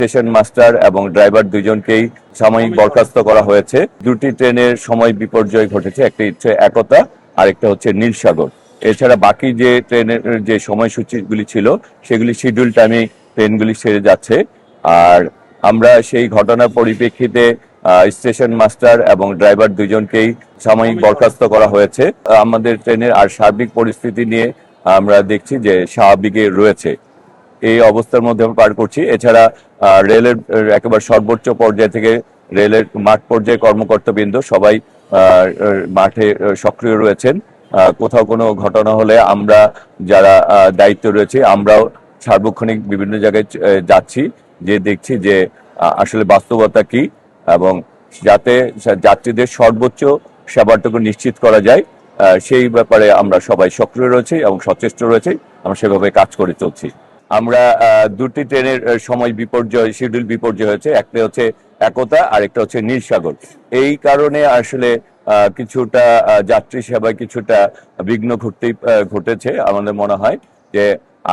Station master এবং driver দুজনকেই সাময়িক বরখাস্ত করা হয়েছে। দুটি ট্রেনের সময় বিপর্যয় ঘটেছে, একটি হচ্ছে একতা, আরেকটা হচ্ছে নীলসাগর। এছাড়া বাকি যে ট্রেনের যে সময়সূচিগুলি ছিল সেগুলি শিডিউল টাইমে ট্রেনগুলি সেরে যাচ্ছে। আর আমরা সেই ঘটনার পরিপ্রেক্ষিতে স্টেশন মাস্টার এবং ড্রাইভার দুজনকেই সাময়িক বরখাস্ত করা হয়েছে। আমাদের ট্রেনের আর সার্বিক পরিস্থিতি নিয়ে আমরা দেখছি যে স্বাভাবিকে রয়েছে। এই অবস্থার মধ্যে আমরা পার করছি। এছাড়া রেলের একেবারে সর্বোচ্চ পর্যায় থেকে রেলের মাঠ পর্যায়ে কর্মকর্তাবৃন্দ সবাই মাঠে সক্রিয় রয়েছেন। কোথাও কোনো ঘটনা হলে আমরা যারা দায়িত্ব রয়েছে আমরাও সার্বক্ষণিক বিভিন্ন জায়গায় যাচ্ছি, যে দেখছি যে আসলে বাস্তবতা কি এবং যাতে যাত্রীদের সর্বোচ্চ সেবাটুকু নিশ্চিত করা যায় সেই ব্যাপারে আমরা সবাই সক্রিয় রয়েছি এবং সচেষ্ট রয়েছি। আমরা সেভাবে কাজ করে চলছি। আমরা দুটি ট্রেনের সময় বিপর্যয় শিডিউল বিপর্যয় হয়েছে, একটা হচ্ছে একতা আর একটা হচ্ছে নীলসাগর। এই কারণে আসলে কিছুটা যাত্রী সেবায় কিছুটা বিঘ্ন ঘটেছে আমাদের মনে হয়। যে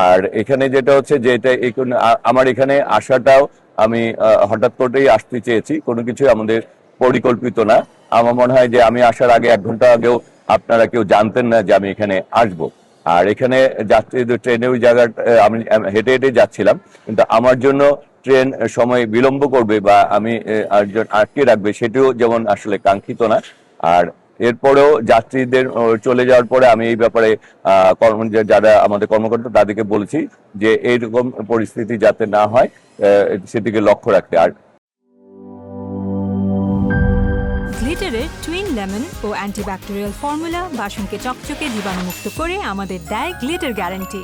আর এখানে যেটা হচ্ছে যে এটা আমার এখানে আসাটাও আমি হঠাৎ করেই আসতে চেয়েছি, কোনো কিছু আমাদের পরিকল্পিত না। আমার মনে হয় যে আমি আসার আগে 1 ঘন্টা আগেও আপনারা কেউ জানতেন না যে আমি এখানে আসবো। আর এখানে যাত্রীদের ট্রেনে ওই জায়গা আমি হেঁটে হেঁটে যাচ্ছিলাম, কিন্তু আমার জন্য ট্রেন সময় বিলম্ব করবে বা আমি আটকে রাখবে সেটিও যেমন আসলে কাঙ্ক্ষিত না। আর এরপরেও যাত্রীদের চলে যাওয়ার পরে আমি এই ব্যাপারে যারা আমাদের কর্মকর্তা তাদেরকে বলেছি যে এইরকম পরিস্থিতি যাতে না হয় সেদিকে লক্ষ্য রাখতে। আর গ্লিটারের টুইন লেমন ও অ্যান্টিব্যাকটেরিয়াল ফর্মুলা বাসনকে চকচকে জীবাণুমুক্ত করে আমাদের দেয় গ্লিটার গ্যারান্টি।